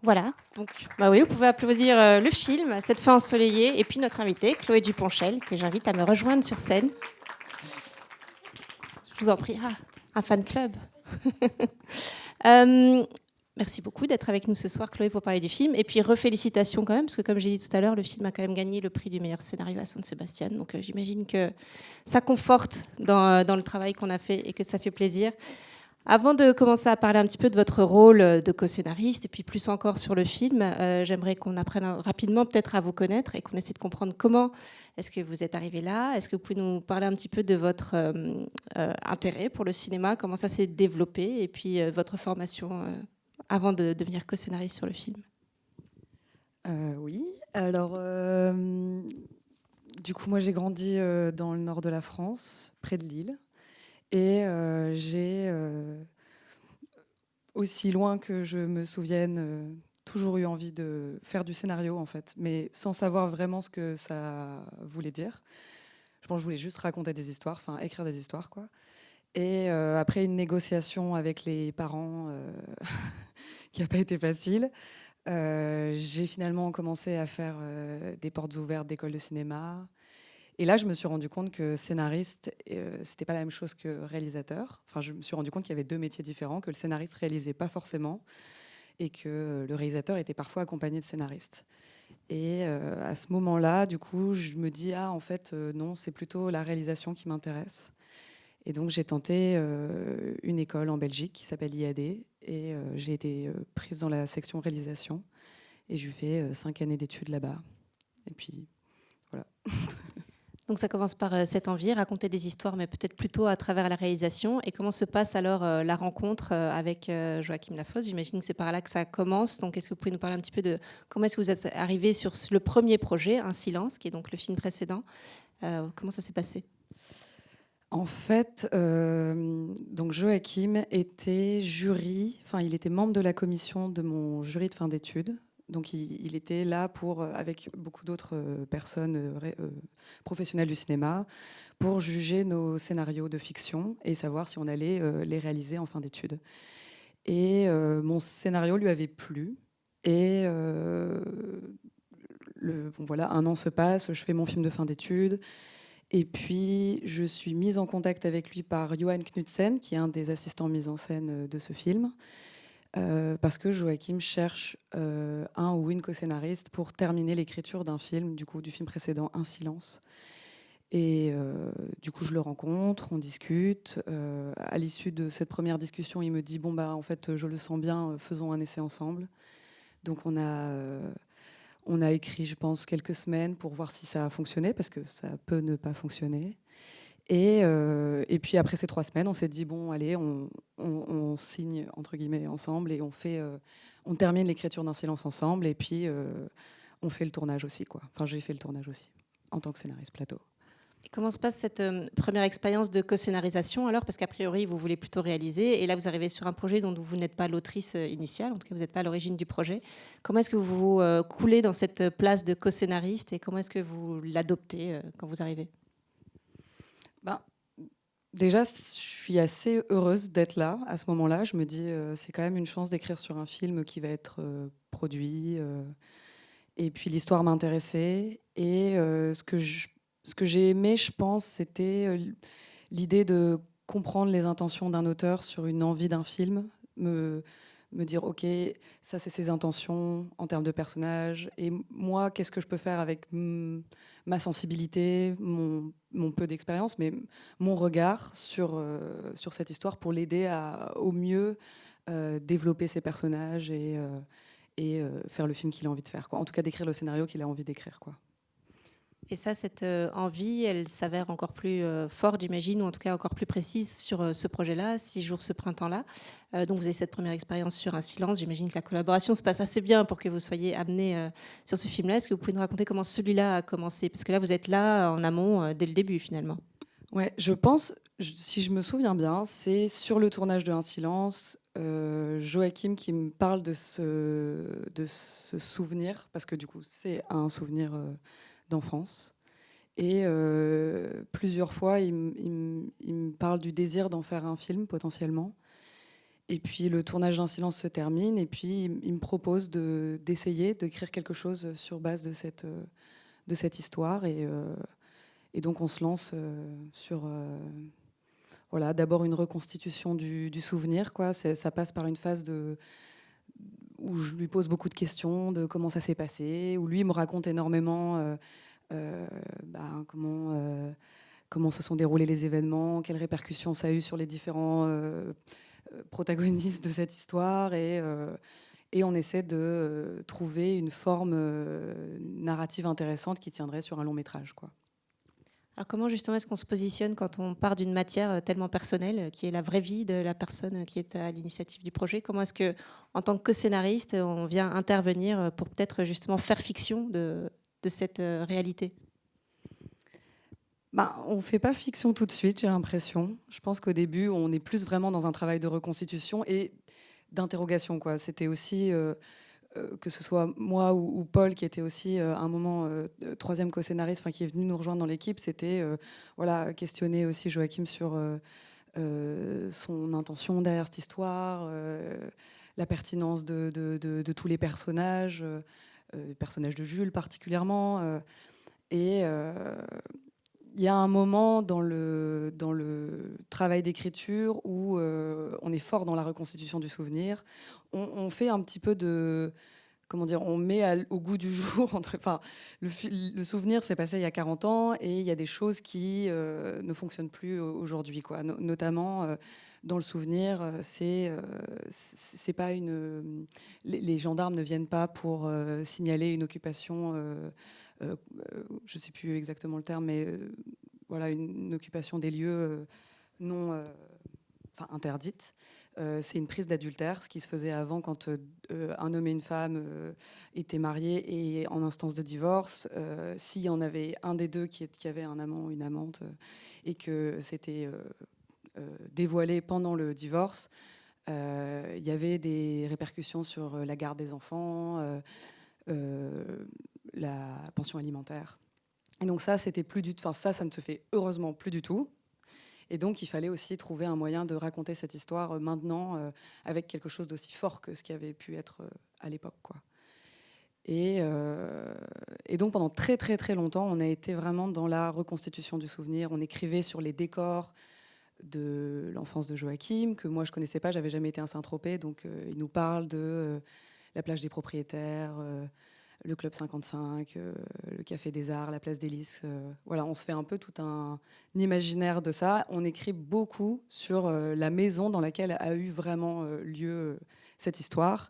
Voilà, donc bah oui, vous pouvez applaudir le film, cette fin ensoleillée, et puis notre invitée, Chloé Duponchel, que j'invite à me rejoindre sur scène. Je vous en prie. Ah, un fan club. Euh, Merci beaucoup d'être avec nous ce soir, Chloé, pour parler du film. Et puis, refélicitations quand même, parce que comme j'ai dit tout à l'heure, le film a quand même gagné le prix du meilleur scénario à San Sebastian. Donc, j'imagine que ça conforte dans le travail qu'on a fait et que ça fait plaisir. Avant de commencer à parler un petit peu de votre rôle de co-scénariste et puis plus encore sur le film, j'aimerais qu'on apprenne rapidement peut-être à vous connaître et qu'on essaie de comprendre comment est-ce que vous êtes arrivé là. Est-ce que vous pouvez nous parler un petit peu de votre intérêt pour le cinéma, comment ça s'est développé et puis votre formation avant de devenir co-scénariste sur le film? Oui, alors du coup moi j'ai grandi dans le nord de la France, près de Lille, et j'ai aussi loin que je me souvienne toujours eu envie de faire du scénario en fait, mais sans savoir vraiment ce que ça voulait dire. Je pense que je voulais juste raconter des histoires, enfin écrire des histoires quoi. Et après une négociation avec les parents qui n'a pas été facile, j'ai finalement commencé à faire des portes ouvertes d'école de cinéma. Et là, je me suis rendu compte que scénariste, c'était pas la même chose que réalisateur. Enfin, je me suis rendu compte qu'il y avait deux métiers différents, que le scénariste réalisait pas forcément, et que le réalisateur était parfois accompagné de scénaristes. Et à ce moment-là, du coup, je me dis ah en fait non, c'est plutôt la réalisation qui m'intéresse. Et donc j'ai tenté une école en Belgique qui s'appelle IAD, et j'ai été prise dans la section réalisation. Et j'ai fait 5 années d'études là-bas. Et puis, voilà. Donc ça commence par cette envie, raconter des histoires, mais peut-être plutôt à travers la réalisation. Et comment se passe alors la rencontre avec Joachim Lafosse? J'imagine que c'est par là que ça commence. Donc est-ce que vous pouvez nous parler un petit peu de comment est-ce que vous êtes arrivé sur le premier projet, Un silence, qui est donc le film précédent? Comment ça s'est passé? En fait, donc Joachim était jury, enfin, il était membre de la commission de mon jury de fin d'études. Donc, il était là pour, avec beaucoup d'autres personnes professionnelles du cinéma, pour juger nos scénarios de fiction et savoir si on allait les réaliser en fin d'études. Et mon scénario lui avait plu. Et bon, voilà, un an se passe, je fais mon film de fin d'études. Et puis, je suis mise en contact avec lui par Johan Knudsen, qui est un des assistants mise en scène de ce film, parce que Joachim cherche un ou une co-scénariste pour terminer l'écriture d'un film, du coup, du film précédent, Un silence. Et du coup, je le rencontre, on discute. À l'issue de cette première discussion, il me dit bon bah en fait, je le sens bien, faisons un essai ensemble. Donc on a écrit, je pense, quelques semaines pour voir si ça a fonctionné, parce que ça peut ne pas fonctionner. Et puis après ces 3 semaines, on s'est dit bon, allez, on signe entre guillemets ensemble et on termine l'écriture d'Un silence ensemble. Et puis on fait le tournage aussi, quoi. Enfin, j'ai fait le tournage aussi en tant que scénariste plateau. Et comment se passe cette première expérience de co-scénarisation alors? Parce qu'a priori, vous voulez plutôt réaliser. Et là, vous arrivez sur un projet dont vous n'êtes pas l'autrice initiale. En tout cas, vous n'êtes pas à l'origine du projet. Comment est-ce que vous vous coulez dans cette place de co-scénariste et comment est-ce que vous l'adoptez quand vous arrivez? Ben, déjà, je suis assez heureuse d'être là à ce moment-là. Je me dis, c'est quand même une chance d'écrire sur un film qui va être produit. Et puis l'histoire m'intéressait. Et ce que j'ai aimé, je pense, c'était l'idée de comprendre les intentions d'un auteur sur une envie d'un film. Me dire, OK, ça c'est ses intentions en termes de personnage. Et moi, qu'est-ce que je peux faire avec ma sensibilité, mon peu d'expérience, mais mon regard sur cette histoire pour l'aider à au mieux développer ses personnages et faire le film qu'il a envie de faire, quoi. En tout cas, d'écrire le scénario qu'il a envie d'écrire, quoi. Et ça, cette envie, elle s'avère encore plus forte, j'imagine, ou en tout cas encore plus précise sur ce projet-là, 6 jours ce printemps-là. Donc vous avez cette première expérience sur Un silence. J'imagine que la collaboration se passe assez bien pour que vous soyez amené sur ce film-là. Est-ce que vous pouvez nous raconter comment celui-là a commencé? Parce que là, vous êtes là en amont dès le début, finalement. Ouais, je pense, si je me souviens bien, c'est sur le tournage de Un silence, Joachim qui me parle de ce souvenir, parce que du coup, c'est un souvenir d'enfance. Et plusieurs fois, il me parle du désir d'en faire un film potentiellement. Et puis le tournage d'un silence se termine, et puis il me propose d'essayer d'écrire quelque chose sur base de cette histoire. Et donc on se lance sur voilà, d'abord une reconstitution du souvenir, quoi. Ça passe par une phase où je lui pose beaucoup de questions de comment ça s'est passé, où lui me raconte énormément comment se sont déroulés les événements, quelles répercussions ça a eu sur les différents protagonistes de cette histoire. Et on essaie de trouver une forme narrative intéressante qui tiendrait sur un long métrage, quoi. Alors comment justement est-ce qu'on se positionne quand on part d'une matière tellement personnelle, qui est la vraie vie de la personne qui est à l'initiative du projet? Comment est-ce que, en tant que scénariste, on vient intervenir pour peut-être justement faire fiction de cette réalité? On ne fait pas fiction tout de suite, j'ai l'impression. Je pense qu'au début, on est plus vraiment dans un travail de reconstitution et d'interrogation, quoi. C'était aussi, que ce soit moi ou Paul, qui était aussi à un moment troisième co-scénariste, qui est venu nous rejoindre dans l'équipe, c'était voilà, questionner aussi Joachim sur son intention derrière cette histoire, la pertinence de tous les personnages, le personnage de Jules particulièrement. Et il y a un moment dans le travail d'écriture où on est fort dans la reconstitution du souvenir. On fait un petit peu de... Comment dire, on met au goût du jour. Le souvenir s'est passé il y a 40 ans et il y a des choses qui ne fonctionnent plus aujourd'hui, quoi. Notamment, dans le souvenir, c'est pas une... Les gendarmes ne viennent pas pour signaler une occupation... je ne sais plus exactement le terme, mais voilà, une occupation des lieux non interdite. C'est une prise d'adultère, ce qui se faisait avant quand un homme et une femme étaient mariés et en instance de divorce. S'il y en avait un des deux qui avait un amant ou une amante et que c'était dévoilé pendant le divorce, il y avait des répercussions sur la garde des enfants, la pension alimentaire. Et donc ça, c'était plus du tout. Enfin, ça ne se fait heureusement plus du tout. Et donc, il fallait aussi trouver un moyen de raconter cette histoire maintenant avec quelque chose d'aussi fort que ce qui avait pu être à l'époque, quoi. Et donc, pendant très, très, très longtemps, on a été vraiment dans la reconstitution du souvenir. On écrivait sur les décors de l'enfance de Joachim, que moi, je ne connaissais pas. J'avais jamais été à Saint-Tropez. Donc, il nous parle de la plage des propriétaires, le Club 55, le Café des Arts, la place des Lys. Voilà, on se fait un peu tout un imaginaire de ça. On écrit beaucoup sur la maison dans laquelle a eu vraiment lieu cette histoire.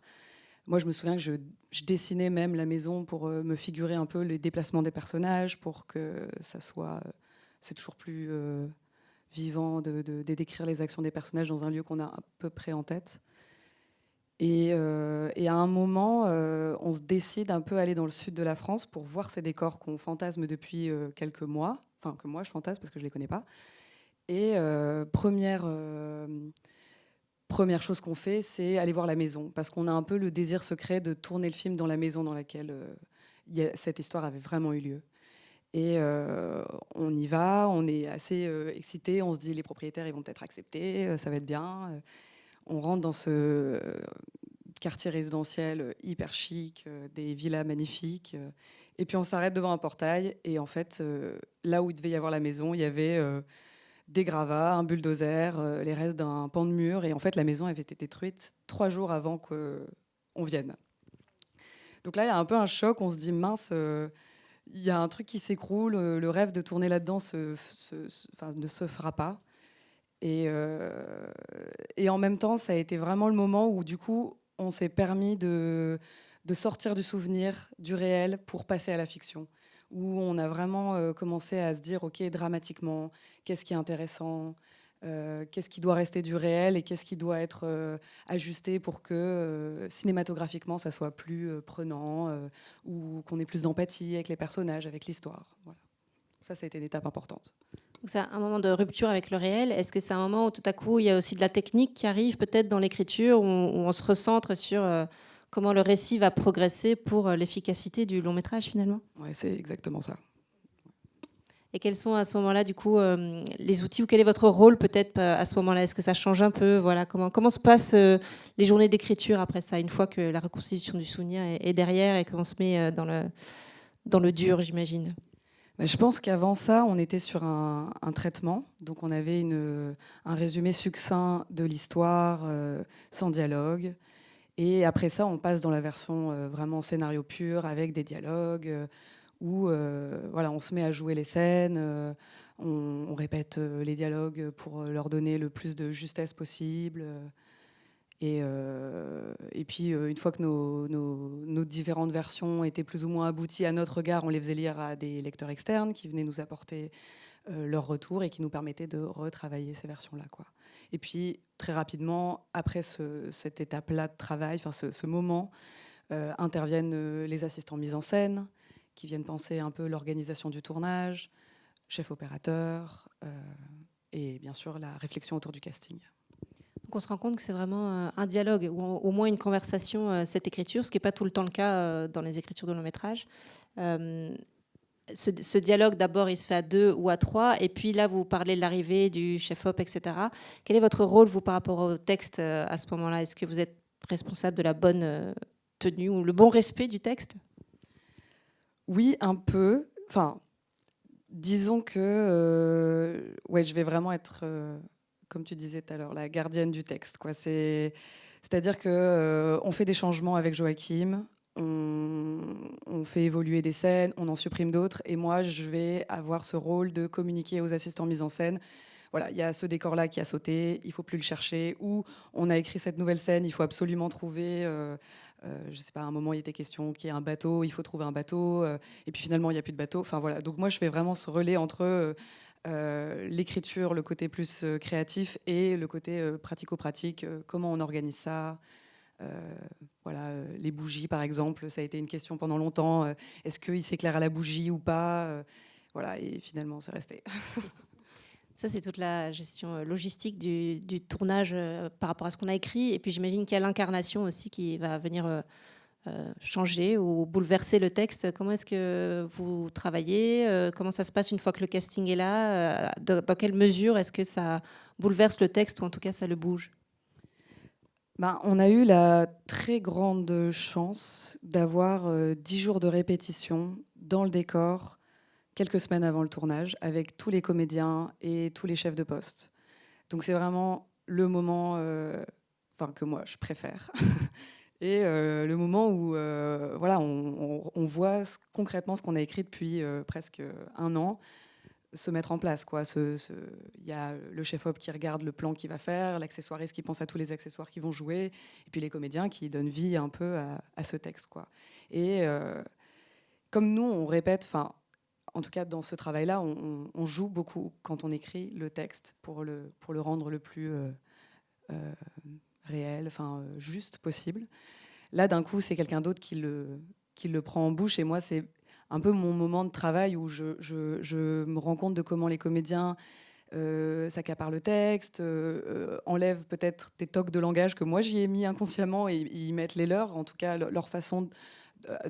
Moi, je me souviens que je dessinais même la maison pour me figurer un peu les déplacements des personnages, pour que ça soit... c'est toujours plus vivant de décrire les actions des personnages dans un lieu qu'on a à peu près en tête. Et à un moment, on se décide un peu à aller dans le sud de la France pour voir ces décors qu'on fantasme depuis quelques mois. Enfin, que moi, je fantasme parce que je ne les connais pas. Et première chose qu'on fait, c'est aller voir la maison. Parce qu'on a un peu le désir secret de tourner le film dans la maison dans laquelle cette histoire avait vraiment eu lieu. Et on y va, on est assez excités. On se dit, les propriétaires, ils vont peut-être accepter, ça va être bien. On rentre dans ce quartier résidentiel hyper chic, des villas magnifiques. Et puis on s'arrête devant un portail. Et en fait, là où il devait y avoir la maison, il y avait des gravats, un bulldozer, les restes d'un pan de mur. Et en fait, la maison avait été détruite 3 jours avant qu'on vienne. Donc là, il y a un peu un choc. On se dit, mince, il y a un truc qui s'écroule. Le rêve de tourner là-dedans ne se fera pas. Et en même temps, ça a été vraiment le moment où, du coup, on s'est permis de sortir du souvenir, du réel, pour passer à la fiction. Où on a vraiment commencé à se dire, OK, dramatiquement, qu'est-ce qui est intéressant, qu'est-ce qui doit rester du réel et qu'est-ce qui doit être ajusté pour que cinématographiquement, ça soit plus prenant ou qu'on ait plus d'empathie avec les personnages, avec l'histoire. Voilà. Ça a été une étape importante. Donc c'est un moment de rupture avec le réel. Est-ce que c'est un moment où tout à coup il y a aussi de la technique qui arrive peut-être dans l'écriture, où on se recentre sur comment le récit va progresser pour l'efficacité du long métrage finalement? Ouais, c'est exactement ça. Et quels sont à ce moment-là, du coup, les outils, ou quel est votre rôle peut-être à ce moment-là? Est-ce que ça change un peu? Voilà, comment se passent les journées d'écriture après ça, une fois que la reconstitution du souvenir est derrière et qu'on se met dans le dur, j'imagine? Je pense qu'avant ça, on était sur un traitement. Donc, on avait un résumé succinct de l'histoire, sans dialogue. Et après ça, on passe dans la version vraiment scénario pur, avec des dialogues, où voilà, on se met à jouer les scènes, on répète les dialogues pour leur donner le plus de justesse possible. Et puis, une fois que nos différentes versions étaient plus ou moins abouties à notre regard, on les faisait lire à des lecteurs externes qui venaient nous apporter leur retour et qui nous permettaient de retravailler ces versions-là, quoi. Et puis, très rapidement, après cette étape-là de travail, enfin ce moment, interviennent les assistants mise en scène, qui viennent penser un peu l'organisation du tournage, chef opérateur, et bien sûr la réflexion autour du casting. Donc on se rend compte que c'est vraiment un dialogue, ou au moins une conversation, cette écriture, ce qui n'est pas tout le temps le cas dans les écritures de long métrage. Ce dialogue, d'abord, il se fait à 2 ou à 3, et puis là, vous parlez de l'arrivée du chef-op, etc. Quel est votre rôle, vous, par rapport au texte à ce moment-là? Est-ce que vous êtes responsable de la bonne tenue ou le bon respect du texte? Oui, un peu. Enfin, disons que ouais, je vais vraiment être, comme tu disais tout à l'heure, la gardienne du texte, quoi. C'est-à-dire que on fait des changements avec Joachim, on fait évoluer des scènes, on en supprime d'autres, et moi, je vais avoir ce rôle de communiquer aux assistants mise en scène. Voilà, il y a ce décor-là qui a sauté, il faut plus le chercher. Ou on a écrit cette nouvelle scène, il faut absolument trouver. Je sais pas, à un moment il était question qu'il y ait un bateau, il faut trouver un bateau. Et puis finalement il n'y a plus de bateau. Enfin voilà. Donc moi je fais vraiment ce relais entre l'écriture, le côté plus créatif, et le côté pratico-pratique. Comment on organise ça? Voilà, les bougies par exemple, ça a été une question pendant longtemps. Est-ce qu'il s'éclaire à la bougie ou pas? Voilà, et finalement c'est resté. Ça, c'est toute la gestion logistique du tournage par rapport à ce qu'on a écrit. Et puis j'imagine qu'il y a l'incarnation aussi qui va venir changer ou bouleverser le texte. Comment est-ce que vous travaillez? Comment ça se passe une fois que le casting est là? Dans quelle mesure est-ce que ça bouleverse le texte, ou en tout cas ça le bouge? Ben, on a eu la très grande chance d'avoir 10 jours de répétition dans le décor quelques semaines avant le tournage, avec tous les comédiens et tous les chefs de poste. Donc c'est vraiment le moment que moi je préfère. Et le moment où voilà, on voit concrètement ce qu'on a écrit depuis presque un an se mettre en place, quoi. Il y a le chef-op qui regarde le plan qu'il va faire, l'accessoiriste qui pense à tous les accessoires qui vont jouer, et puis les comédiens qui donnent vie un peu à ce texte, quoi. Et comme nous, on répète, enfin, en tout cas dans ce travail-là, on joue beaucoup quand on écrit le texte pour le rendre le plus réel, enfin juste possible. Là, d'un coup, c'est quelqu'un d'autre qui le prend en bouche, et moi, c'est un peu mon moment de travail où je me rends compte de comment les comédiens s'accaparent le texte, enlèvent peut-être des tocs de langage que moi j'y ai mis inconsciemment, et ils mettent les leurs, en tout cas leur façon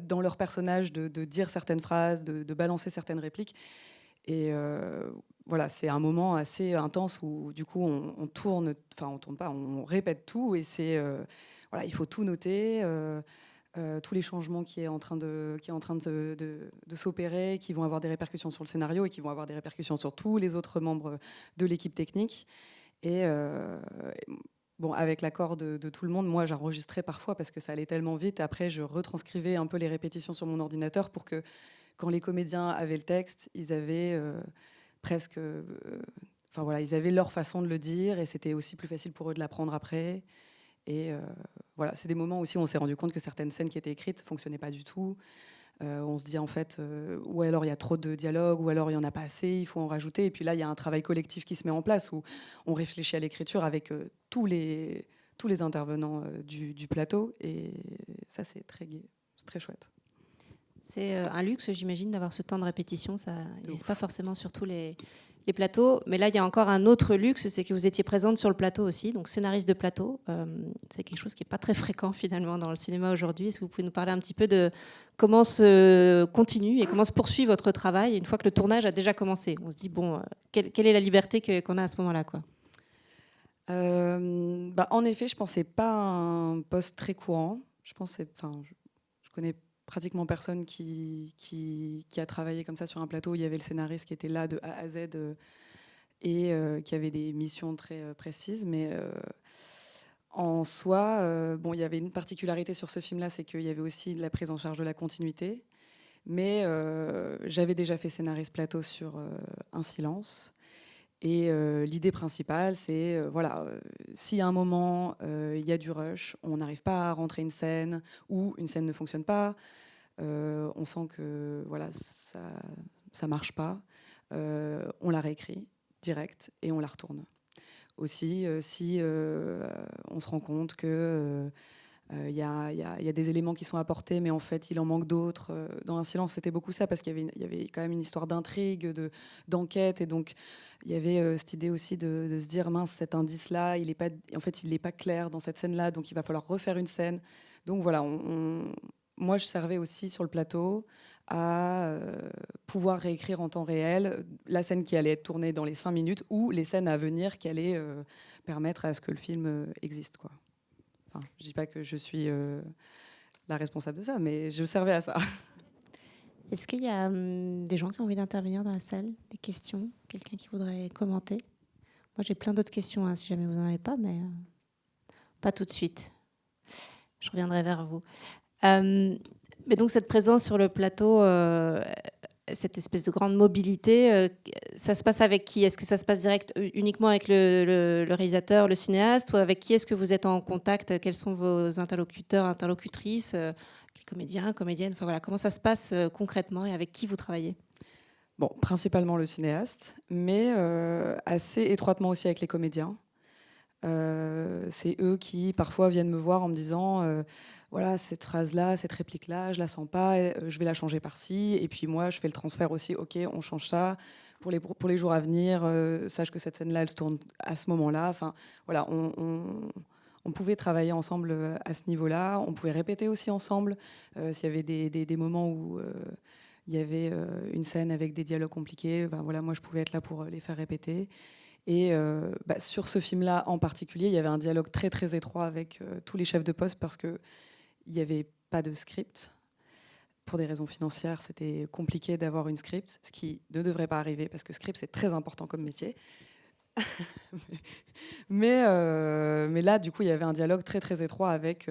dans leur personnage de dire certaines phrases, de balancer certaines répliques. Et voilà, c'est un moment assez intense où du coup on tourne, enfin on tourne pas, on répète tout, et voilà, il faut tout noter. Tous les changements qui est en train de s'opérer, qui vont avoir des répercussions sur le scénario et qui vont avoir des répercussions sur tous les autres membres de l'équipe technique. Et bon, avec l'accord de tout le monde, moi j'enregistrais parfois parce que ça allait tellement vite. Après, je retranscrivais un peu les répétitions sur mon ordinateur pour que quand les comédiens avaient le texte, ils avaient presque... Enfin voilà, ils avaient leur façon de le dire, et c'était aussi plus facile pour eux de l'apprendre après. Et voilà, c'est des moments aussi où on s'est rendu compte que certaines scènes qui étaient écrites ne fonctionnaient pas du tout. On se dit en fait, ou alors il y a trop de dialogue, ou alors il n'y en a pas assez, il faut en rajouter. Et puis là, il y a un travail collectif qui se met en place où on réfléchit à l'écriture avec tous les intervenants du plateau. Et ça, c'est très gai, c'est très chouette. C'est un luxe, j'imagine, d'avoir ce temps de répétition. Ça n'existe pas forcément sur tous les les plateaux. Mais là, il y a encore un autre luxe, c'est que vous étiez présente sur le plateau aussi, donc scénariste de plateau. C'est quelque chose qui n'est pas très fréquent finalement dans le cinéma aujourd'hui. Est-ce que vous pouvez nous parler un petit peu de comment se continue et comment se poursuit votre travail une fois que le tournage a déjà commencé? On se dit, bon, quelle est la liberté qu'on a à ce moment-là, quoi? En effet, je pensais pas à un poste très courant. Je connais pratiquement personne qui a travaillé comme ça sur un plateau. Il y avait le scénariste qui était là de A à Z et qui avait des missions très précises. Mais en soi, il y avait une particularité sur ce film-là, c'est qu'il y avait aussi de la prise en charge de la continuité. Mais j'avais déjà fait scénariste plateau sur Un silence. Et l'idée principale, c'est si à un moment il y a du rush, on n'arrive pas à rentrer une scène ou une scène ne fonctionne pas, on sent que ça marche pas, on la réécrit direct et on la retourne. Aussi, si on se rend compte que il y a des éléments qui sont apportés, mais en fait, il en manque d'autres. Dans Un silence, c'était beaucoup ça, parce qu'il y avait quand même une histoire d'intrigue, d'enquête, et donc il y avait cette idée aussi de se dire, mince, cet indice-là, il n'est pas clair dans cette scène-là, donc il va falloir refaire une scène. Donc voilà, moi, je servais aussi sur le plateau à pouvoir réécrire en temps réel la scène qui allait être tournée dans les 5 minutes ou les scènes à venir qui allaient permettre à ce que le film existe, quoi. Enfin, je ne dis pas que je suis la responsable de ça, mais je servais à ça. Est-ce qu'il y a des gens qui ont envie d'intervenir dans la salle? Des questions? Quelqu'un qui voudrait commenter? Moi, j'ai plein d'autres questions, hein, si jamais vous n'en avez pas, mais pas tout de suite. Je reviendrai vers vous. Mais donc, cette présence sur le plateau, cette espèce de grande mobilité, ça se passe avec qui? Est-ce que ça se passe direct uniquement avec le réalisateur, le cinéaste, ou avec qui est-ce que vous êtes en contact? Quels sont vos interlocuteurs, interlocutrices, les comédiens, comédiennes? Enfin voilà, comment ça se passe concrètement et avec qui vous travaillez? Bon, principalement le cinéaste, mais assez étroitement aussi avec les comédiens. C'est eux qui parfois viennent me voir en me disant voilà, cette phrase-là, cette réplique-là, je la sens pas, je vais la changer par-ci. Et puis moi, je fais le transfert aussi. Ok, on change ça pour les jours à venir. Sache que cette scène-là, elle se tourne à ce moment-là. Enfin, voilà, on pouvait travailler ensemble à ce niveau-là. On pouvait répéter aussi ensemble s'il y avait des moments où il y avait une scène avec des dialogues compliqués. Ben voilà, moi, je pouvais être là pour les faire répéter. Et sur ce film-là en particulier, il y avait un dialogue très très étroit avec tous les chefs de poste parce qu'il n'y avait pas de script. Pour des raisons financières, c'était compliqué d'avoir une script, ce qui ne devrait pas arriver parce que script, c'est très important comme métier. mais là, du coup, il y avait un dialogue très très étroit avec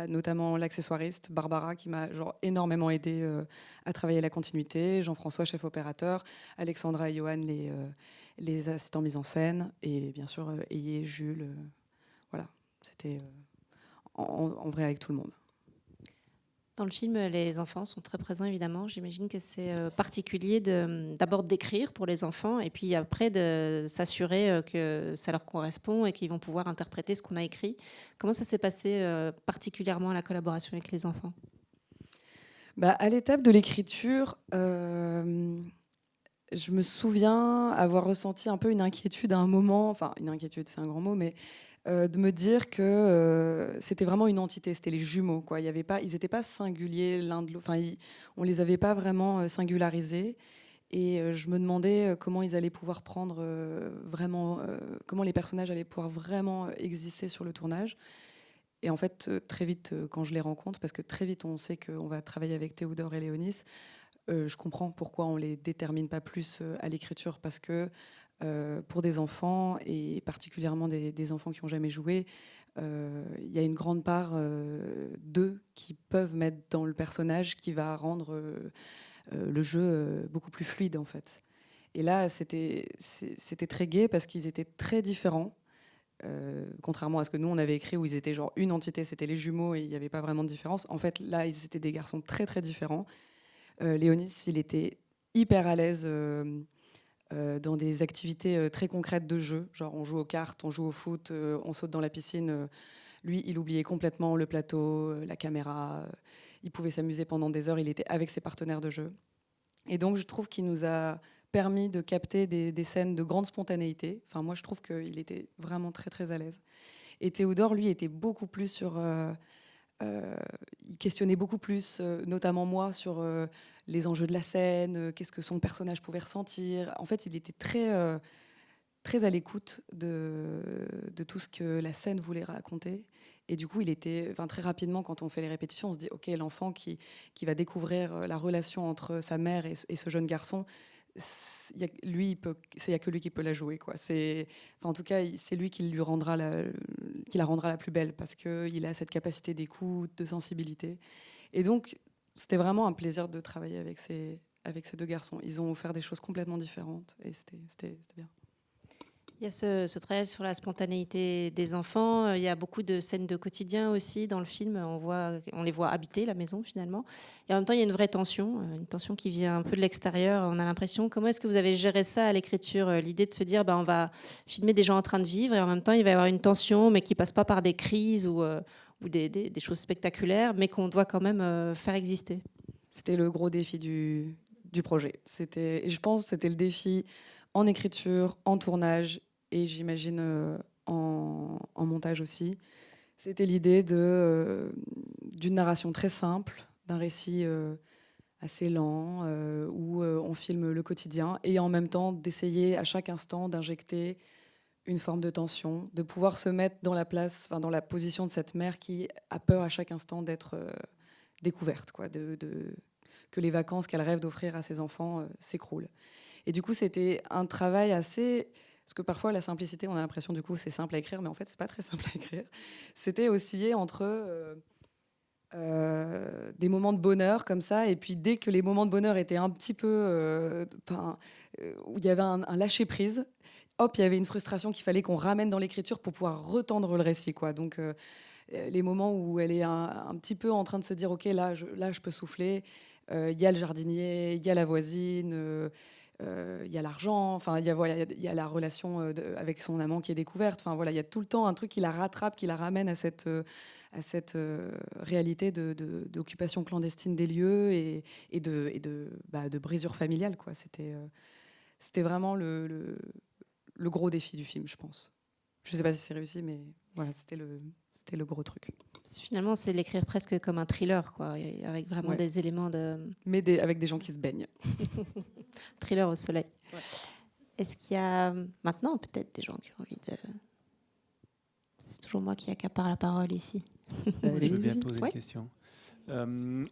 notamment l'accessoiriste Barbara qui m'a énormément aidé à travailler la continuité, Jean-François, chef opérateur, Alexandra et Johan, les assistants mise en scène, et bien sûr Ayé, Jules. Voilà, c'était en vrai avec tout le monde. Dans le film, les enfants sont très présents, évidemment. J'imagine que c'est particulier d'abord d'écrire pour les enfants et puis après de s'assurer que ça leur correspond et qu'ils vont pouvoir interpréter ce qu'on a écrit. Comment ça s'est passé particulièrement la collaboration avec les enfants? À l'étape de l'écriture, je me souviens avoir ressenti un peu une inquiétude à un moment, enfin une inquiétude c'est un grand mot, mais de me dire que c'était vraiment une entité, c'était les jumeaux, quoi. Il y avait pas, ils n'étaient pas singuliers l'un de l'autre, enfin, on les avait pas vraiment singularisés. Et je me demandais comment ils allaient pouvoir prendre vraiment, comment les personnages allaient pouvoir vraiment exister sur le tournage. Et en fait, très vite, quand je les rencontre, parce que très vite on sait qu'on va travailler avec Théodore et Léonis, je comprends pourquoi on les détermine pas plus à l'écriture, parce que pour des enfants, et particulièrement des enfants qui n'ont jamais joué, il y a une grande part d'eux qui peuvent mettre dans le personnage qui va rendre le jeu beaucoup plus fluide, en fait. Et là, c'était très gai parce qu'ils étaient très différents. Contrairement à ce que nous on avait écrit où ils étaient genre une entité, c'était les jumeaux et il n'y avait pas vraiment de différence. En fait, là, ils étaient des garçons très très différents. Léonis, il était hyper à l'aise dans des activités très concrètes de jeu, genre on joue aux cartes, on joue au foot, on saute dans la piscine. Lui, il oubliait complètement le plateau, la caméra. Il pouvait s'amuser pendant des heures, il était avec ses partenaires de jeu. Et donc, je trouve qu'il nous a permis de capter des scènes de grande spontanéité. Enfin, moi, je trouve qu'il était vraiment très, très à l'aise. Et Théodore, lui, était beaucoup plus sur... il questionnait beaucoup plus, notamment moi, sur les enjeux de la scène, qu'est-ce que son personnage pouvait ressentir. En fait, il était très à l'écoute de tout ce que la scène voulait raconter. Et du coup, très rapidement, quand on fait les répétitions, on se dit, OK, l'enfant qui va découvrir la relation entre sa mère et ce jeune garçon, il n'y a que lui qui peut la jouer, quoi. En tout cas, c'est lui qui la rendra la plus belle, parce qu'il a cette capacité d'écoute, de sensibilité. Et donc, c'était vraiment un plaisir de travailler avec ces deux garçons. Ils ont offert des choses complètement différentes, et c'était bien. Il y a ce travail sur la spontanéité des enfants. Il y a beaucoup de scènes de quotidien aussi dans le film. On les voit habiter la maison finalement. Et en même temps, il y a une vraie tension, une tension qui vient un peu de l'extérieur. On a l'impression. Comment est-ce que vous avez géré ça à l'écriture, l'idée de se dire, on va filmer des gens en train de vivre et en même temps, il va y avoir une tension, mais qui passe pas par des crises ou des choses spectaculaires, mais qu'on doit quand même faire exister. C'était le gros défi du projet. Et je pense que c'était le défi en écriture, en tournage, et j'imagine en montage aussi. C'était l'idée d'une narration très simple, d'un récit assez lent, où on filme le quotidien, et en même temps d'essayer à chaque instant d'injecter une forme de tension, de pouvoir se mettre dans la position de cette mère qui a peur à chaque instant d'être découverte, quoi, que les vacances qu'elle rêve d'offrir à ses enfants s'écroulent. Et du coup, c'était un travail assez... Parce que parfois, la simplicité, on a l'impression, du coup, c'est simple à écrire, mais en fait, c'est pas très simple à écrire. C'était osciller entre des moments de bonheur, comme ça, et puis dès que les moments de bonheur étaient un petit peu... où il y avait un lâcher-prise, hop, il y avait une frustration qu'il fallait qu'on ramène dans l'écriture pour pouvoir retendre le récit, quoi. Donc, les moments où elle est un petit peu en train de se dire, OK, là, je peux souffler, il y a le jardinier, il y a la voisine... il y a l'argent, enfin il y a la relation avec son amant qui est découverte. Enfin voilà, il y a tout le temps un truc qui la rattrape, qui la ramène à cette réalité d'occupation clandestine des lieux et de brisure familiale, quoi. C'était vraiment le gros défi du film, je pense. Je sais pas si c'est réussi, mais voilà, c'était le gros truc. Finalement, c'est l'écrire presque comme un thriller, quoi, avec vraiment des éléments de... Mais avec des gens qui se baignent. Thriller au soleil. Ouais. Est-ce qu'il y a maintenant peut-être des gens qui ont envie de... C'est toujours moi qui accapare la parole ici. Je veux bien poser une question. Il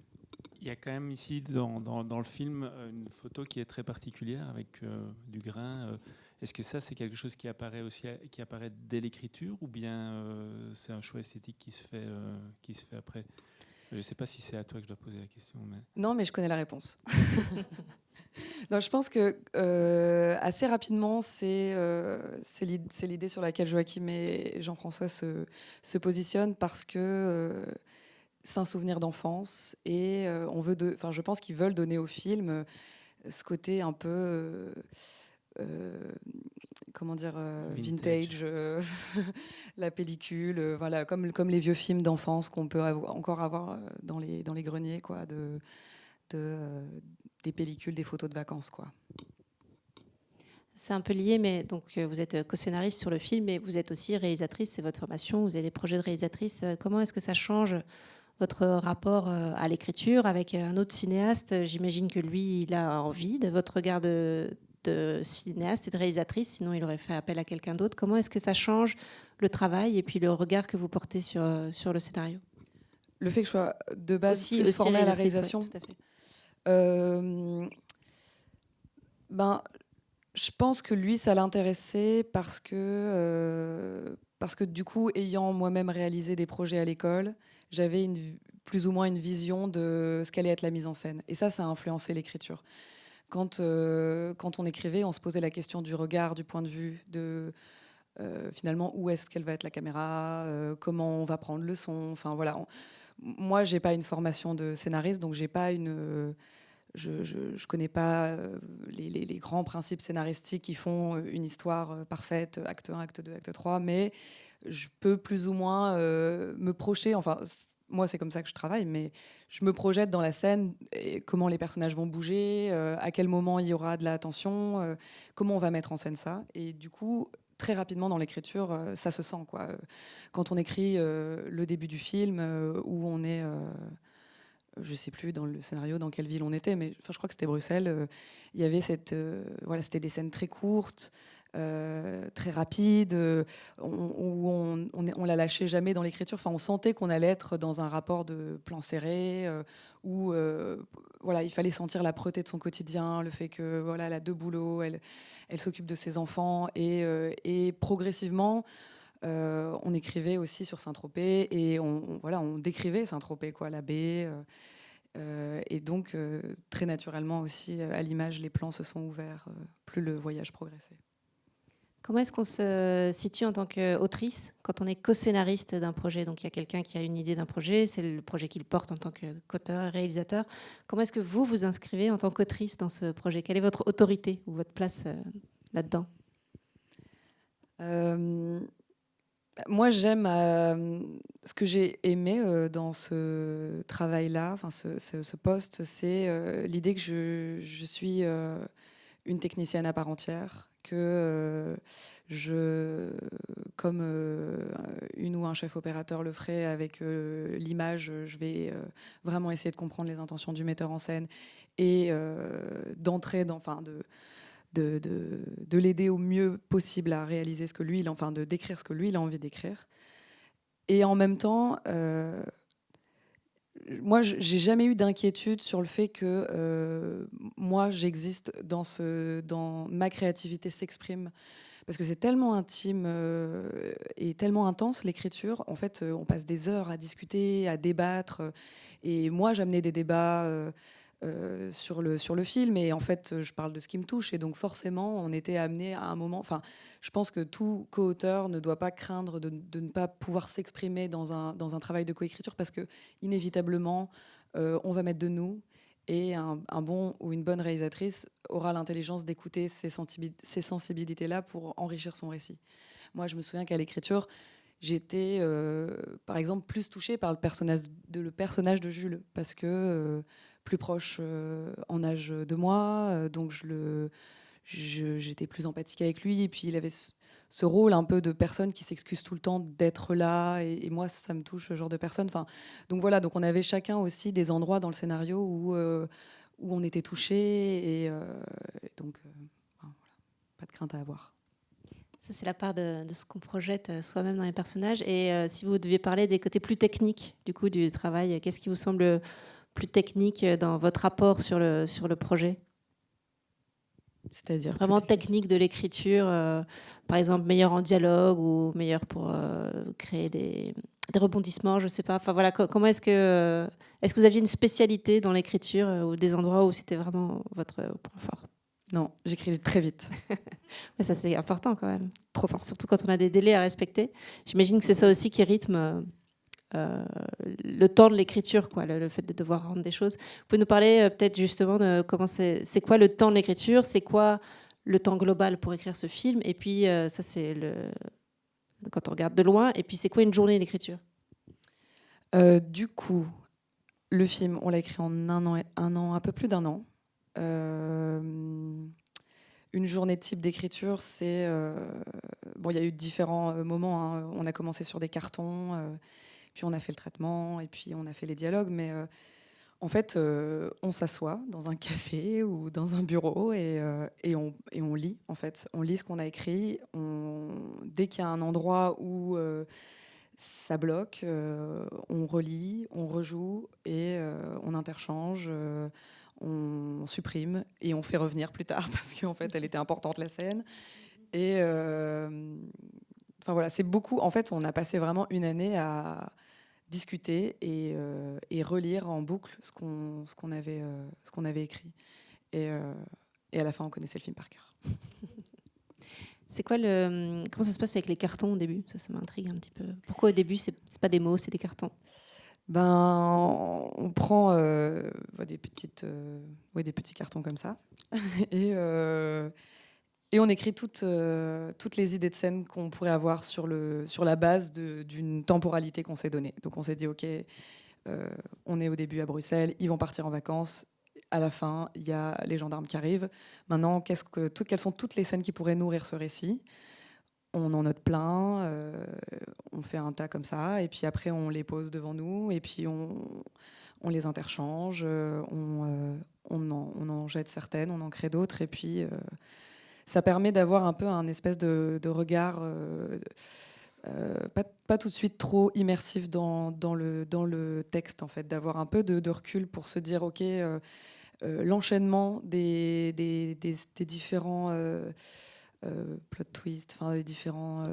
y a quand même ici dans le film une photo qui est très particulière avec du grain. Est-ce que ça c'est quelque chose qui apparaît dès l'écriture ou bien c'est un choix esthétique qui se fait après? Je ne sais pas si c'est à toi que je dois poser la question. Mais... Non, mais je connais la réponse. Non, je pense que assez rapidement, c'est l'idée sur laquelle Joachim et Jean-François se positionnent, parce que c'est un souvenir d'enfance et je pense qu'ils veulent donner au film ce côté un peu comment dire, vintage, la pellicule, voilà, comme les vieux films d'enfance qu'on peut encore avoir dans les greniers, quoi, des pellicules, des photos de vacances, quoi. C'est un peu lié, mais donc vous êtes co-scénariste sur le film, mais vous êtes aussi réalisatrice, c'est votre formation, vous avez des projets de réalisatrice. Comment est-ce que ça change votre rapport à l'écriture avec un autre cinéaste? J'imagine que lui, il a envie de votre regard de cinéaste et de réalisatrice, sinon il aurait fait appel à quelqu'un d'autre. Comment est-ce que ça change le travail et puis le regard que vous portez sur le scénario? Le fait que je sois de base aussi formée à la réalisation. Ouais, tout à fait. Je pense que lui, ça l'intéressait parce que du coup, ayant moi-même réalisé des projets à l'école, j'avais plus ou moins une vision de ce qu'allait être la mise en scène. Et ça a influencé l'écriture. Quand on écrivait, on se posait la question du regard, du point de vue, finalement, où est-ce qu'elle va être la caméra, comment on va prendre le son. Enfin voilà. Moi, j'ai pas une formation de scénariste, donc j'ai pas je connais pas les grands principes scénaristiques qui font une histoire parfaite, acte 1, acte 2, acte 3, mais je peux plus ou moins me projeter. Enfin, moi, c'est comme ça que je travaille, mais je me projette dans la scène, et comment les personnages vont bouger, à quel moment il y aura de la tension, comment on va mettre en scène ça. Et du coup, très rapidement dans l'écriture, ça se sent, quoi. Quand on écrit le début du film, où on est, je sais plus dans le scénario dans quelle ville on était, mais je crois que c'était Bruxelles. Il y avait voilà, c'était des scènes très courtes. Très rapides, où on la lâchait jamais dans l'écriture. Enfin, on sentait qu'on allait être dans un rapport de plan serré, où voilà, il fallait sentir l'âpreté de son quotidien, le fait que voilà, elle a 2 boulots, elle s'occupe de ses enfants, et progressivement, on écrivait aussi sur Saint-Tropez, et voilà, on décrivait Saint-Tropez, quoi, la baie. Et donc, très naturellement aussi, à l'image, les plans se sont ouverts plus le voyage progressait. Comment est-ce qu'on se situe en tant qu'autrice quand on est co-scénariste d'un projet? Donc il y a quelqu'un qui a une idée d'un projet, c'est le projet qu'il porte en tant qu'auteur et réalisateur. Comment est-ce que vous vous inscrivez en tant qu'autrice dans ce projet? Quelle est votre autorité ou votre place là-dedans? Moi, j'aime ce que j'ai aimé dans ce travail-là, enfin ce poste, c'est l'idée que je suis une technicienne à part entière, que comme une ou un chef opérateur le ferait avec l'image, je vais vraiment essayer de comprendre les intentions du metteur en scène et d'entrer dans, de l'aider au mieux possible à réaliser ce que lui, de décrire ce que lui il a envie d'écrire. Et en même temps, moi, j'ai jamais eu d'inquiétude sur le fait que moi, j'existe dans ma créativité s'exprime. Parce que c'est tellement intime et tellement intense, l'écriture. En fait, on passe des heures à discuter, à débattre. Et moi, j'amenais des débats sur le film. Et en fait, je parle de ce qui me touche. Et donc, forcément, on était amené à un moment... Enfin, je pense que tout co-auteur ne doit pas craindre de ne pas pouvoir s'exprimer dans un travail de coécriture, parce que, inévitablement, on va mettre de nous. Et un bon ou une bonne réalisatrice aura l'intelligence d'écouter ces sensibilités-là pour enrichir son récit. Moi, je me souviens qu'à l'écriture, j'étais, par exemple, plus touchée par le personnage de Jules, parce que plus proche en âge de moi, donc j'étais plus empathique avec lui, et puis il avait ce rôle un peu de personne qui s'excuse tout le temps d'être là, et moi ça me touche, ce genre de personne. Enfin, donc voilà, donc on avait chacun aussi des endroits dans le scénario où on était touché, et donc voilà, pas de crainte à avoir. Ça, c'est la part de ce qu'on projette soi-même dans les personnages. Et si vous deviez parler des côtés plus techniques du coup du travail, qu'est-ce qui vous semble plus technique dans votre rapport sur le projet? C'est-à-dire vraiment technique de l'écriture, par exemple meilleur en dialogue ou meilleur pour créer des rebondissements, je sais pas. Enfin voilà, comment est-ce que vous aviez une spécialité dans l'écriture ou des endroits où c'était vraiment votre point fort? Non, j'écris très vite. Ouais, ça c'est important quand même. Trop fort. Surtout quand on a des délais à respecter. J'imagine que c'est ça aussi qui rythme le temps de l'écriture, quoi, le fait de devoir rendre des choses. Vous pouvez nous parler peut-être justement de comment c'est quoi le temps de l'écriture, c'est quoi le temps global pour écrire ce film, et puis ça c'est quand on regarde de loin, et puis c'est quoi une journée d'écriture? Du coup, le film, on l'a écrit en un an, un peu plus d'un an. Une journée type d'écriture, c'est... bon, il y a eu différents moments, hein. On a commencé sur des cartons, puis on a fait le traitement, et puis on a fait les dialogues. Mais en fait, on s'assoit dans un café ou dans un bureau, et on lit, en fait. On lit ce qu'on a écrit. Dès qu'il y a un endroit où ça bloque, on relit, on rejoue, et on interchange. On supprime et on fait revenir plus tard parce qu'en fait elle était importante, la scène. Et enfin voilà, c'est beaucoup. En fait, on a passé vraiment une année à discuter et relire en boucle ce qu'on avait écrit. Et à la fin, on connaissait le film par cœur. C'est quoi comment ça se passe avec les cartons au début? Ça m'intrigue un petit peu. Pourquoi au début c'est pas des mots, c'est des cartons? On prend des petits cartons comme ça et on écrit toutes les idées de scène qu'on pourrait avoir sur la base d'une temporalité qu'on s'est donnée. Donc on s'est dit, ok, On est au début à Bruxelles, ils vont partir en vacances. À la fin, il y a les gendarmes qui arrivent. Maintenant, quelles sont toutes les scènes qui pourraient nourrir ce récit? On en note plein, on fait un tas comme ça, et puis après on les pose devant nous, et puis on les interchange, on en jette certaines, on en crée d'autres, et puis ça permet d'avoir un peu un espèce de regard pas tout de suite trop immersif dans le texte, en fait, d'avoir un peu de recul pour se dire, ok, l'enchaînement des différents plot twists, enfin des différents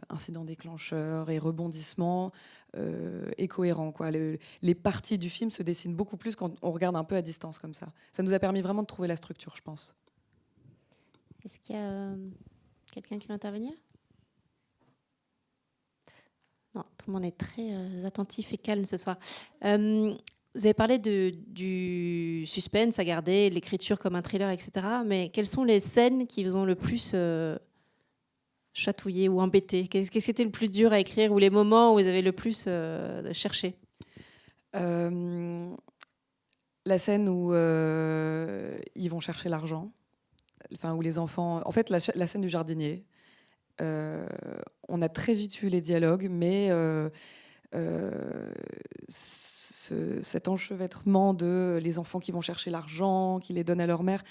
incidents déclencheurs et rebondissements est cohérent, quoi. Les parties du film se dessinent beaucoup plus quand on regarde un peu à distance comme ça. Ça nous a permis vraiment de trouver la structure, je pense. Est-ce qu'il y a quelqu'un qui veut intervenir? Non, tout le monde est très attentif et calme ce soir. Vous avez parlé du suspense à garder, l'écriture comme un thriller, etc. Mais quelles sont les scènes qui vous ont le plus chatouillé ou embêté? Qu'est-ce qui était le plus dur à écrire, ou les moments où vous avez le plus cherché? La scène où ils vont chercher l'argent, enfin où les enfants... En fait, la scène du jardinier. On a très vite eu les dialogues, mais cet enchevêtrement de les enfants qui vont chercher l'argent, qui les donnent à leur mère,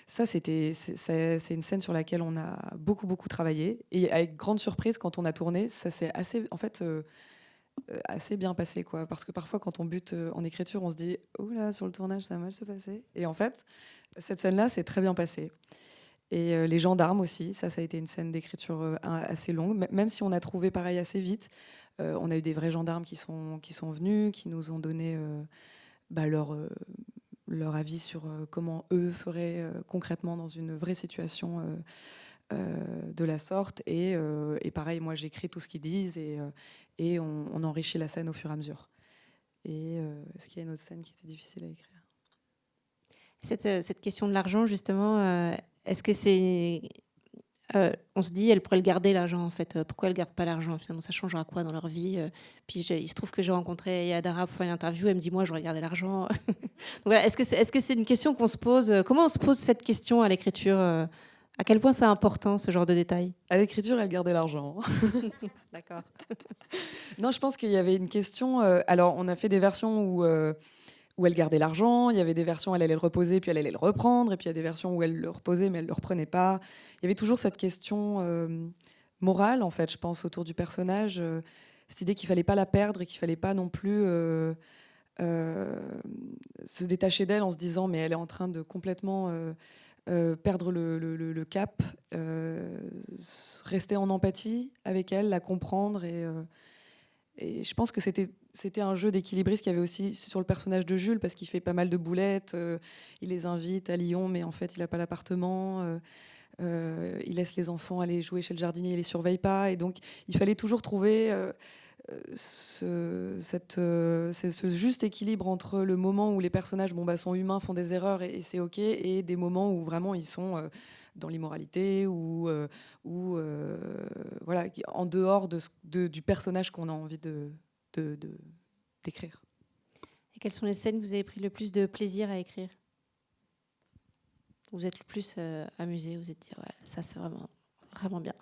ça, c'est une scène sur laquelle on a beaucoup travaillé. Et avec grande surprise, quand on a tourné, ça s'est assez bien passé, quoi. Parce que parfois, quand on bute en écriture, on se dit « Oula, sur le tournage, ça va mal se passer ». Et en fait, cette scène-là, c'est très bien passé. Et les gendarmes aussi, ça a été une scène d'écriture assez longue, même si on a trouvé pareil assez vite. On a eu des vrais gendarmes qui sont venus, qui nous ont donné leur avis sur comment eux feraient concrètement dans une vraie situation de la sorte. Et pareil, moi j'écris tout ce qu'ils disent, et on enrichit la scène au fur et à mesure. Et est-ce qu'il y a une autre scène qui était difficile à écrire? Cette question de l'argent, justement, est-ce que c'est... on se dit, elle pourrait le garder, l'argent, en fait. Pourquoi elle ne garde pas l'argent? Finalement, ça changera quoi dans leur vie? Puis il se trouve que j'ai rencontré Yadara pour faire une interview. Elle me dit, moi, j'aurais gardé l'argent. Donc, voilà, est-ce que c'est une question qu'on se pose? Comment on se pose cette question à l'écriture? À quel point c'est important, ce genre de détail? À l'écriture, elle gardait l'argent. D'accord. Non, je pense qu'il y avait une question... alors, on a fait des versions où elle gardait l'argent, il y avait des versions où elle allait le reposer, puis elle allait le reprendre, et puis il y a des versions où elle le reposait, mais elle ne le reprenait pas. Il y avait toujours cette question morale, en fait, je pense, autour du personnage, cette idée qu'il ne fallait pas la perdre et qu'il ne fallait pas non plus se détacher d'elle en se disant « mais elle est en train de complètement perdre le cap », rester en empathie avec elle, la comprendre, et je pense que c'était un jeu d'équilibriste qu'il y avait aussi sur le personnage de Jules, parce qu'il fait pas mal de boulettes, il les invite à Lyon, mais en fait il n'a pas l'appartement, il laisse les enfants aller jouer chez le jardinier, il les surveille pas, et donc il fallait toujours trouver ce juste équilibre entre le moment où les personnages sont humains, font des erreurs, et c'est ok, et des moments où vraiment ils sont dans l'immoralité, ou voilà, en dehors du personnage qu'on a envie d'écrire. Et quelles sont les scènes que vous avez pris le plus de plaisir à écrire? Vous êtes le plus amusé, vous êtes dit, ouais, ça c'est vraiment bien.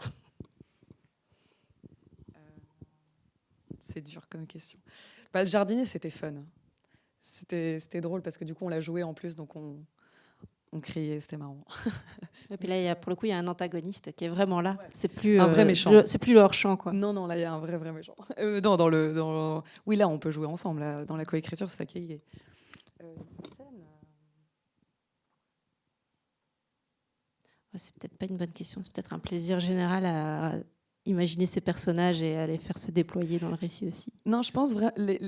C'est dur comme question. Le jardinier, c'était fun. C'était drôle parce que du coup, on l'a joué en plus, donc on criait, c'était marrant. Et puis là, pour le coup, il y a un antagoniste qui est vraiment là. Ouais. C'est plus un vrai méchant. C'est plus le hors-champ, quoi. Non, là, il y a un vrai méchant. Oui, là, on peut jouer ensemble. Là, dans la coécriture, c'est ça qui est gay. C'est peut-être pas une bonne question. C'est peut-être un plaisir général à imaginer ces personnages et à les faire se déployer dans le récit aussi. Non, je pense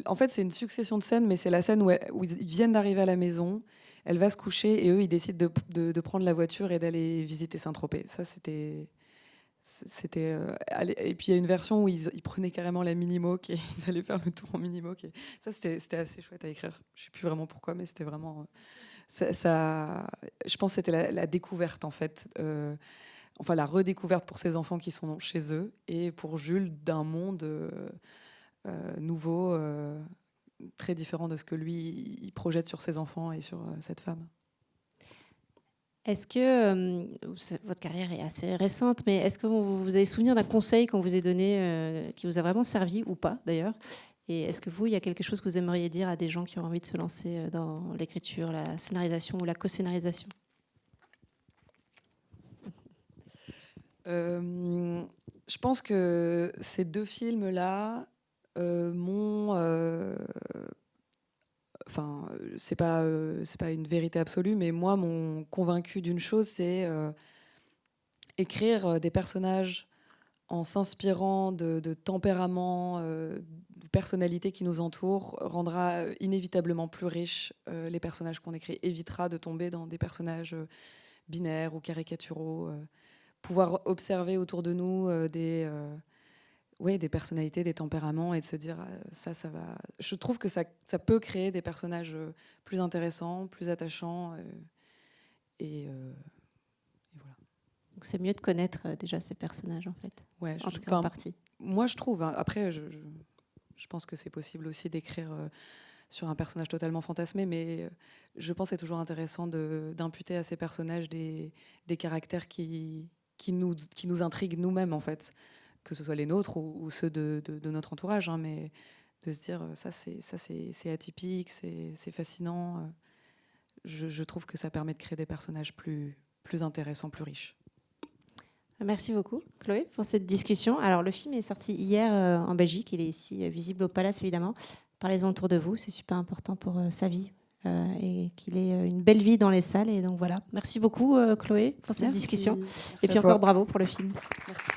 en fait, c'est une succession de scènes, mais c'est la scène où ils viennent d'arriver à la maison. Elle va se coucher et eux, ils décident de prendre la voiture et d'aller visiter Saint-Tropez. Ça, c'était et puis il y a une version où ils prenaient carrément la mini-moque et ils allaient faire le tour en mini-moque. Ça, c'était assez chouette à écrire. Je sais plus vraiment pourquoi, mais c'était vraiment ça. Je pense que c'était la découverte, en fait. Enfin, la redécouverte pour ces enfants qui sont chez eux, et pour Jules d'un monde nouveau très différent de ce que lui il projette sur ses enfants et sur cette femme. Est-ce que votre carrière est assez récente, mais est-ce que vous avez souvenir d'un conseil qu'on vous ait donné qui vous a vraiment servi ou pas d'ailleurs? Et est-ce que vous, il y a quelque chose que vous aimeriez dire à des gens qui ont envie de se lancer dans l'écriture, la scénarisation ou la co-scénarisation? Je pense que ces 2 films-là m'ont... Enfin, c'est pas une vérité absolue, mais moi, m'ont convaincu d'une chose, c'est écrire des personnages en s'inspirant de tempéraments, de personnalités qui nous entourent, rendra inévitablement plus riches les personnages qu'on écrit, évitera de tomber dans des personnages binaires ou caricaturaux. Pouvoir observer autour de nous des personnalités, des tempéraments, et de se dire ça va. Je trouve que ça peut créer des personnages plus intéressants, plus attachants, et voilà. Donc c'est mieux de connaître déjà ces personnages en fait. Ouais, en tout cas en partie. Moi je trouve. Hein, après, je pense que c'est possible aussi d'écrire sur un personnage totalement fantasmé, mais je pense que c'est toujours intéressant d'imputer à ces personnages des caractères qui nous intriguent nous-mêmes en fait. Que ce soit les nôtres ou ceux de notre entourage, hein, mais de se dire ça c'est atypique, c'est fascinant. Je trouve que ça permet de créer des personnages plus intéressants, plus riches. Merci beaucoup, Chloé, pour cette discussion. Alors, le film est sorti hier en Belgique. Il est ici visible au Palace, évidemment. Parlez-en autour de vous. C'est super important pour sa vie et qu'il ait une belle vie dans les salles. Et donc, voilà. Merci beaucoup, Chloé, pour cette discussion. Merci et puis encore bravo pour le film. Merci.